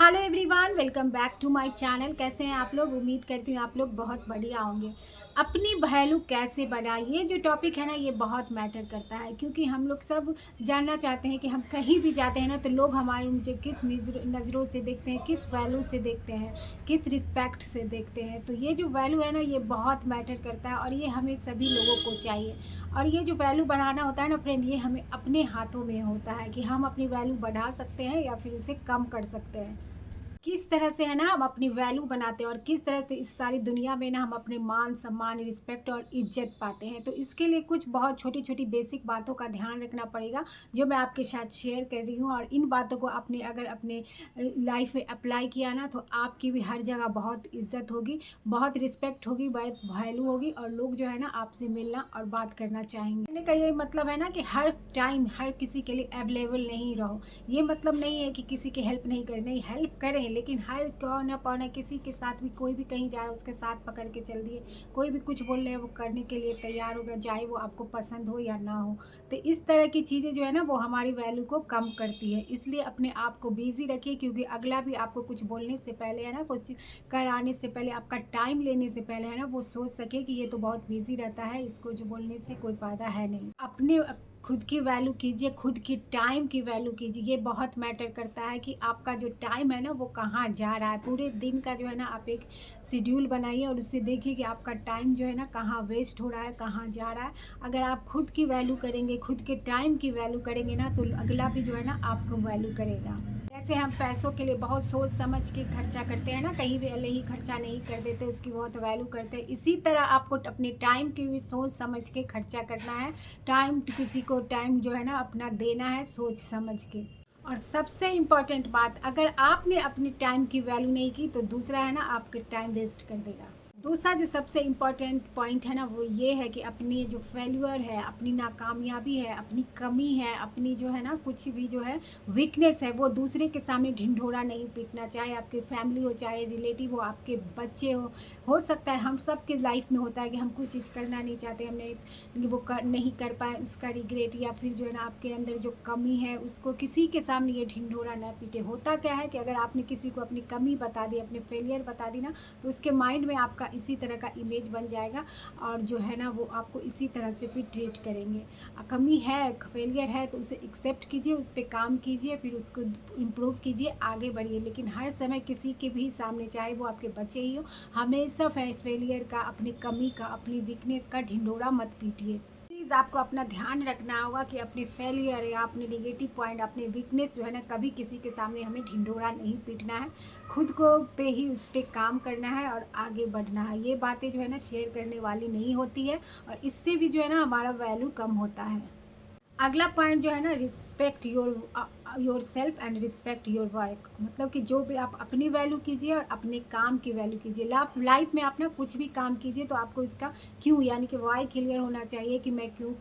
Hello everyone, welcome back to my channel. कैसे हैं आप लोग? उम्मीद करती हूँ आप लोग बहुत बढ़िया होंगे। अपनी वैल्यू कैसे बनाएं, ये जो टॉपिक है ना, ये बहुत मैटर करता है क्योंकि हम लोग सब जानना चाहते हैं कि हम कहीं भी जाते हैं ना तो लोग हमारे मुझे किस नज़रों से देखते हैं, किस वैल्यू से देखते हैं, किस रिस्पेक्ट से देखते हैं। तो ये जो वैल्यू है ना, ये बहुत मैटर करता है और ये हमें सभी लोगों को चाहिए। और ये जो वैल्यू बढ़ाना होता है ना फ्रेंड, ये हमें अपने हाथों में होता है कि हम अपनी वैल्यू बढ़ा सकते हैं या फिर उसे कम कर सकते हैं। किस तरह से है ना हम अपनी वैल्यू बनाते हैं और किस तरह से इस सारी दुनिया में ना हम अपने मान सम्मान रिस्पेक्ट और इज्जत पाते हैं। तो इसके लिए कुछ बहुत छोटी छोटी बेसिक बातों का ध्यान रखना पड़ेगा, जो मैं आपके साथ शेयर कर रही हूँ। और इन बातों को आपने अगर अपने लाइफ में अप्लाई किया ना, तो आपकी भी हर जगह बहुत इज्जत होगी, बहुत रिस्पेक्ट होगी, बहुत वैल्यू होगी और लोग जो है ना आपसे मिलना और बात करना चाहेंगे। कहने का ये मतलब है ना कि हर टाइम हर किसी के लिए अवेलेबल नहीं रहो। ये मतलब नहीं है कि किसी की हेल्प नहीं करें, नहीं, हेल्प करें, लेकिन हर कौन पौना किसी के साथ भी कोई भी कहीं जा रहा है उसके साथ पकड़ के चल दिए। कोई भी कुछ बोल रहे हैं वो करने के लिए तैयार होगा, चाहे वो आपको पसंद हो या ना हो। तो इस तरह की चीज़ें जो है ना वो हमारी वैल्यू को कम करती है। इसलिए अपने आप को बिजी रखिए, क्योंकि अगला भी आपको कुछ बोलने से पहले है ना, कुछ कराने से पहले, आपका टाइम लेने से पहले है ना, वो सोच सके कि ये तो बहुत बिजी रहता है, इसको जो बोलने से कोई फ़ायदा है नहीं। अपने खुद की वैल्यू कीजिए, खुद की टाइम की वैल्यू कीजिए। ये बहुत मैटर करता है कि आपका जो टाइम है ना वो कहाँ जा रहा है। पूरे दिन का जो है ना आप एक शेड्यूल बनाइए और उससे देखिए कि आपका टाइम जो है ना कहाँ वेस्ट हो रहा है, कहाँ जा रहा है। अगर आप खुद की वैल्यू करेंगे, खुद के टाइम की वैल्यू करेंगे ना, तो अगला भी जो है ना आपको वैल्यू करेगा। जैसे हम पैसों के लिए बहुत सोच समझ के खर्चा करते हैं ना, कहीं भी अले ही खर्चा नहीं कर देते, उसकी बहुत वैल्यू करते हैं। इसी तरह आपको अपने टाइम की भी सोच समझ के खर्चा करना है। टाइम किसी को टाइम जो है ना अपना देना है सोच समझ के। और सबसे इम्पॉर्टेंट बात, अगर आपने अपनी टाइम की वैल्यू नहीं की तो दूसरा है ना आपके टाइम वेस्ट कर देगा। दूसरा जो सबसे इम्पॉर्टेंट पॉइंट है ना वो ये है कि अपनी जो फेल्यूर है, अपनी नाकामयाबी है, अपनी कमी है, अपनी जो है ना कुछ भी जो है वीकनेस है, वो दूसरे के सामने ढिंढोरा नहीं पीटना। चाहे आपकी फैमिली हो, चाहे रिलेटिव हो, आपके बच्चे हो सकता है हम सब के लाइफ में होता है कि हम कोई चीज़ करना नहीं चाहते, हमने वो नहीं कर पाए, उसका रिग्रेट, या फिर जो है ना आपके अंदर जो कमी है उसको किसी के सामने ये ढिंढोरा ना पीटे। होता क्या है कि अगर आपने किसी को अपनी कमी बता दी, अपने फेलियर बता दी ना, तो उसके माइंड में आपका इसी तरह का इमेज बन जाएगा और जो है ना वो आपको इसी तरह से फिर ट्रीट करेंगे। कमी है, फेलियर है, तो उसे एक्सेप्ट कीजिए, उस पर काम कीजिए, फिर उसको इम्प्रूव कीजिए, आगे बढ़िए। लेकिन हर समय किसी के भी सामने, चाहे वो आपके बच्चे ही हो, हमेशा फेलियर का, अपनी कमी का, अपनी वीकनेस का ढिंढोरा मत पीटिए। प्लीज़ आपको अपना ध्यान रखना होगा कि अपने फेलियर या अपने नेगेटिव पॉइंट, अपने वीकनेस जो है ना, कभी किसी के सामने हमें ढिंढोरा नहीं पीटना है। खुद को पे ही उस पर काम करना है और आगे बढ़ना है। ये बातें जो है ना शेयर करने वाली नहीं होती है और इससे भी जो है ना हमारा वैल्यू कम होता है। अगला पॉइंट जो है ना, respect your self and respect your work. मतलब कि जो भी आप अपनी वैल्यू कीजिए और अपने काम की वैल्यू कीजिए। लाइफ में आप ना कुछ भी काम कीजिए तो आपको इसका क्यों, यानी कि वाई क्लियर होना चाहिए कि मैं क्यों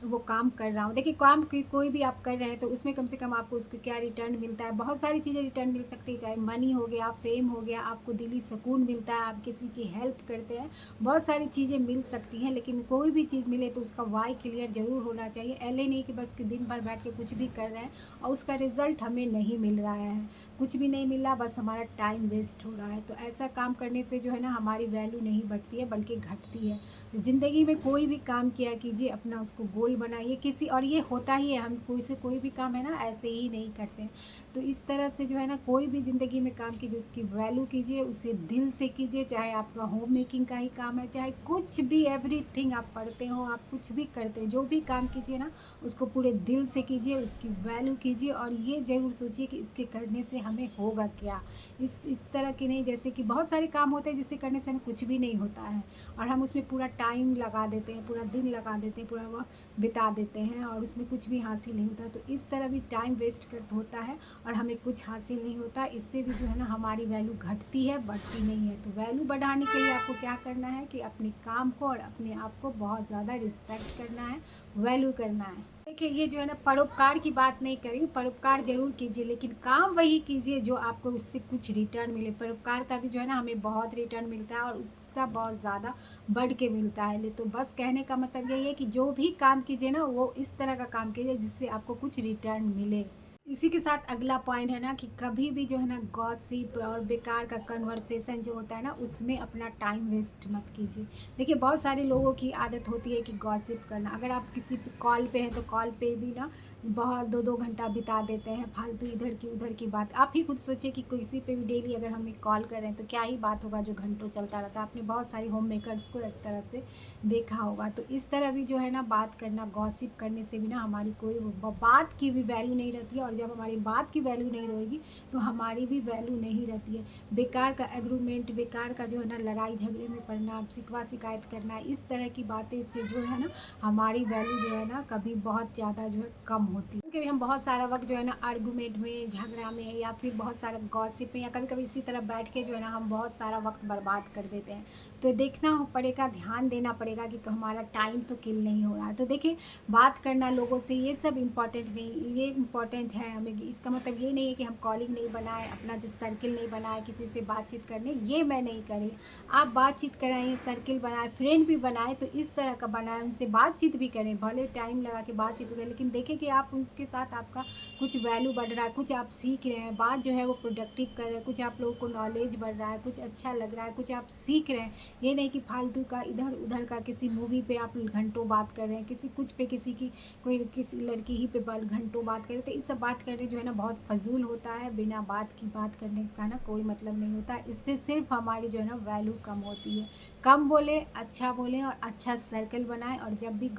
वो काम कर रहा हूँ। देखिए, काम की कोई भी आप कर रहे हैं तो उसमें कम से कम आपको उसको क्या रिटर्न मिलता है। बहुत सारी चीज़ें रिटर्न मिल सकती है, चाहे मनी हो गया, फेम हो गया, आपको दिली सुकून मिलता है, आप किसी की हेल्प करते हैं, बहुत सारी चीज़ें मिल सकती हैं। लेकिन कोई भी चीज़ मिले तो उसका वाई क्लियर ज़रूर होना चाहिए। ऐसे नहीं कि बस दिन भर बैठ के कुछ भी कर रहे हैं और उसका रिजल्ट हमें नहीं मिल रहा है, कुछ भी नहीं मिल रहा, बस हमारा टाइम वेस्ट हो रहा है। तो ऐसा काम करने से जो है ना हमारी वैल्यू नहीं बढ़ती है बल्कि घटती है। ज़िंदगी में कोई भी काम किया कीजिए, अपना उसको गोल बनाइए किसी, और ये होता ही है, हम कोई से कोई भी काम है ना ऐसे ही नहीं करते। तो इस तरह से जो है ना कोई भी ज़िंदगी में काम कीजिए उसकी वैल्यू कीजिए, उसे दिल से कीजिए। चाहे आपका होम मेकिंग का ही काम है, चाहे कुछ भी, एवरीथिंग आप पढ़ते हो, आप कुछ भी करते हो, जो भी काम कीजिए ना उसको पूरे दिल से कीजिए, उसकी वैल्यू कीजिए। और ये ज़रूर सोचिए कि इसके करने से हमें होगा क्या। इस तरह की नहीं, जैसे कि बहुत सारे काम होते हैं जिससे करने से हमें कुछ भी नहीं होता है और हम उसमें पूरा टाइम लगा देते हैं, पूरा दिन लगा देते हैं, पूरा वक्त बिता देते हैं और उसमें कुछ भी हासिल नहीं होता। तो इस तरह भी टाइम वेस्ट कर होता है और हमें कुछ हासिल नहीं होता। इससे भी जो है ना हमारी वैल्यू घटती है, बढ़ती नहीं है। तो वैल्यू बढ़ाने के लिए आपको क्या करना है कि अपने काम को और अपने आप को बहुत ज़्यादा रिस्पेक्ट करना है, वैल्यू करना है। देखिए, ये जो है ना परोपकार की बात नहीं करी, परोपकार जरूर कीजिए लेकिन काम वही कीजिए जो आपको उससे कुछ रिटर्न मिले। परोपकार का भी जो है ना हमें बहुत रिटर्न मिलता है और उसका बहुत ज़्यादा बढ़ के मिलता है। तो बस कहने का मतलब यही है कि जो भी काम कीजिए ना वो इस तरह का काम कीजिए जिससे आपको कुछ रिटर्न मिले। इसी के साथ अगला पॉइंट है ना कि कभी भी जो है ना गॉसिप और बेकार का कन्वर्सेशन जो होता है ना उसमें अपना टाइम वेस्ट मत कीजिए। देखिए बहुत सारे लोगों की आदत होती है कि गॉसिप करना। अगर आप किसी कॉल पे हैं तो कॉल पे भी ना बहुत 2-2 घंटा बिता देते हैं फालतू इधर की उधर की बात। आप ही खुद सोचिए कि किसी पे भी डेली अगर हम एक कॉल कर रहे हैं तो क्या ही बात होगा जो घंटों चलता रहता है। आपने बहुत सारी होम मेकर्स को इस तरह से देखा होगा। तो इस तरह भी जो है ना बात करना, गॉसिप करने से भी ना हमारी कोई बात की भी वैल्यू नहीं रहती है, और जब हमारी बात की वैल्यू नहीं रहेगी तो हमारी भी वैल्यू नहीं रहती है। बेकार का एग्रीमेंट, बेकार का जो है ना लड़ाई झगड़े में पड़ना, शिकवा शिकायत करना, इस तरह की बातें से जो है ना हमारी वैल्यू जो है ना कभी बहुत ज़्यादा जो है कम होती है। क्योंकि हम बहुत सारा वक्त जो है ना आर्गूमेंट में, झगड़ा में, या फिर बहुत सारा गॉसिप में, या कभी कभी इसी तरह बैठ के जो है ना हम बहुत सारा वक्त बर्बाद कर देते हैं। तो देखना पड़ेगा, ध्यान देना पड़ेगा कि हमारा टाइम तो किल नहीं हो रहा है। तो देखिए बात करना लोगों से ये सब इम्पॉर्टेंट नहीं, ये इम्पॉर्टेंट है हमें। इसका मतलब ये नहीं है कि हम कॉलिंग नहीं बनाए, अपना जो सर्किल नहीं बनाए किसी से बातचीत करने, ये मैं नहीं करें। आप बातचीत कराएँ, सर्किल बनाए, फ्रेंड भी बनाए तो इस तरह का बनाए, उनसे बातचीत भी करें, भले टाइम लगा के बातचीत भी करें, लेकिन देखें कि आप उसके साथ आपका कुछ वैल्यू बढ़ रहा है, कुछ आप सीख रहे हैं, बात जो है वो प्रोडक्टिव कर रहे हैं, कुछ आप लोगों को नॉलेज बढ़ रहा है, कुछ अच्छा लग रहा है, कुछ आप सीख रहे हैं। ये नहीं कि फालतू का इधर उधर का किसी मूवी पे आप घंटों बात कर रहे हैं, किसी कुछ पे, किसी की कोई किसी लड़की ही पे घंटों बात कर रहे हैं। तो इस सब बात करने जो है ना बहुत फजूल होता है। बिना बात की बात करने का ना कोई मतलब नहीं होता। इससे सिर्फ हमारी जो है ना वैल्यू कम होती है। कम बोले, अच्छा बोलें और अच्छा सर्कल बनाएं, और जब भी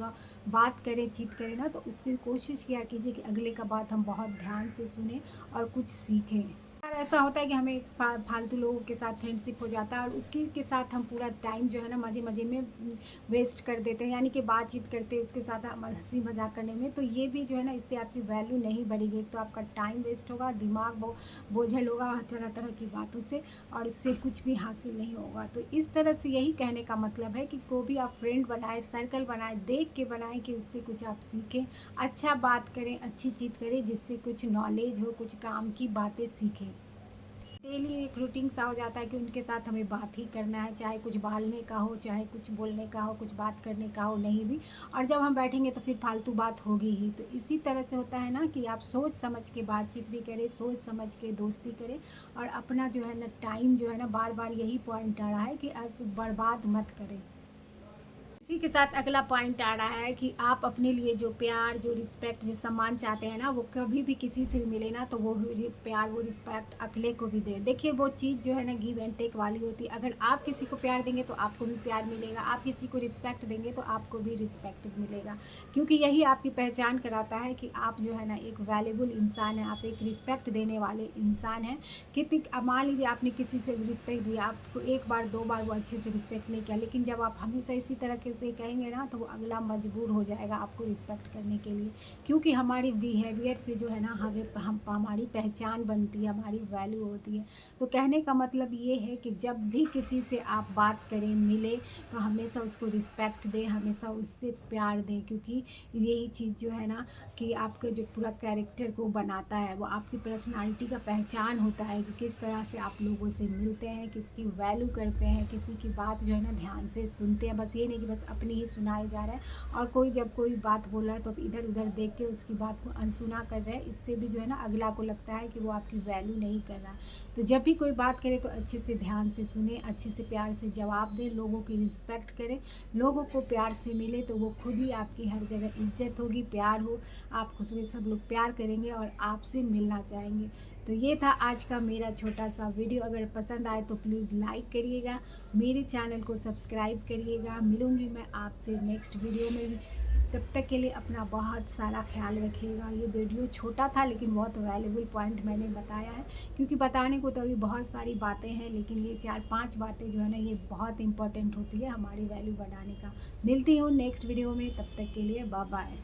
बात करें, चीत करें ना तो उससे कोशिश किया कीजिए कि अगले का बात हम बहुत ध्यान से सुने और कुछ सीखें। और ऐसा होता है कि हमें फालतू लोगों के साथ फ्रेंडशिप हो जाता है और उसकी के साथ हम पूरा टाइम जो है ना मज़े मज़े में वेस्ट कर देते हैं, यानी कि बातचीत करते हैं उसके साथ हम हंसी मजाक करने में। तो ये भी जो है ना इससे आपकी वैल्यू नहीं बढ़ेगी। एक तो आपका टाइम वेस्ट होगा, दिमाग बोझल होगा तरह तरह की बातों से, और इससे कुछ भी हासिल नहीं होगा। तो इस तरह से यही कहने का मतलब है कि कोई भी आप फ्रेंड बनाए, सर्कल बनाए, देख के बनाएं कि उससे कुछ आप सीखें, अच्छा बात करें, अच्छी चीज़ करें जिससे कुछ नॉलेज हो, कुछ काम की बातें सीखें। डेली एक रूटीन सा हो जाता है कि उनके साथ हमें बात ही करना है, चाहे कुछ बालने का हो, चाहे कुछ बोलने का हो, कुछ बात करने का हो, नहीं भी। और जब हम बैठेंगे तो फिर फालतू बात होगी ही। तो इसी तरह से होता है ना कि आप सोच समझ के बातचीत भी करें, सोच समझ के दोस्ती करें, और अपना जो है ना टाइम जो है ना, बार बार यही पॉइंट आ रहा है कि आप बर्बाद मत करें। इसी के साथ अगला पॉइंट आ रहा है कि आप अपने लिए जो प्यार, जो रिस्पेक्ट, जो सम्मान चाहते हैं ना, वो कभी भी किसी से भी मिले ना तो वो प्यार, वो रिस्पेक्ट अगले को भी दे। देखिए वो चीज़ जो है ना गिव एंड टेक वाली होती है। अगर आप किसी को प्यार देंगे तो आपको भी प्यार मिलेगा, आप किसी को रिस्पेक्ट देंगे तो आपको भी रिस्पेक्ट मिलेगा। क्योंकि यही आपकी पहचान कराता है कि आप जो है ना एक वैल्यूबल इंसान है, आप एक रिस्पेक्ट देने वाले इंसान हैं। कितनी मान लीजिए आपने किसी से रिस्पेक्ट दिया, आपको एक बार दो बार वो अच्छे से रिस्पेक्ट नहीं किया, लेकिन जब आप हमेशा इसी तरह के से कहेंगे ना तो वो अगला मजबूर हो जाएगा आपको रिस्पेक्ट करने के लिए। क्योंकि हमारी बिहेवियर से जो है ना हम हमारी पहचान बनती है, हमारी वैल्यू होती है। तो कहने का मतलब ये है कि जब भी किसी से आप बात करें, मिले, तो हमेशा उसको रिस्पेक्ट दें, हमेशा उससे प्यार दें। क्योंकि यही चीज़ जो है ना कि आपके जो पूरा कैरेक्टर को बनाता है, वो आपकी पर्सनालिटी का पहचान होता है कि किस तरह से आप लोगों से मिलते हैं, किसकी वैल्यू करते हैं, किसी की बात जो है ना ध्यान से सुनते हैं। बस ये नहीं कि बस अपनी ही सुनाए जा रहा है, और कोई जब कोई बात बोल रहा है तो इधर उधर देख के उसकी बात को अनसुना कर रहे हैं। इससे भी जो है ना अगला को लगता है कि वो आपकी वैल्यू नहीं कर रहा। तो जब भी कोई बात करे तो अच्छे से ध्यान से सुने, अच्छे से प्यार से जवाब दें, लोगों की रिस्पेक्ट करें। लोगों को प्यार से मिले तो वो खुद ही आपकी हर जगह इज्जत होगी, प्यार हो, आपको सब लोग प्यार करेंगे और आपसे मिलना चाहेंगे। तो ये था आज का मेरा छोटा सा वीडियो। अगर पसंद आए तो प्लीज़ लाइक करिएगा, मेरे चैनल को सब्सक्राइब करिएगा। मिलूँगी मैं आपसे नेक्स्ट वीडियो में। तब तक के लिए अपना बहुत सारा ख्याल रखिएगा। ये वीडियो छोटा था लेकिन बहुत वैल्यूबल पॉइंट मैंने बताया है, क्योंकि बताने को तो अभी बहुत सारी बातें हैं, लेकिन ये 4-5 बातें जो है ना ये बहुत इंपॉर्टेंट होती है हमारी वैल्यू बढ़ाने का। मिलती हूँ नेक्स्ट वीडियो में, तब तक के लिए बाय बाय।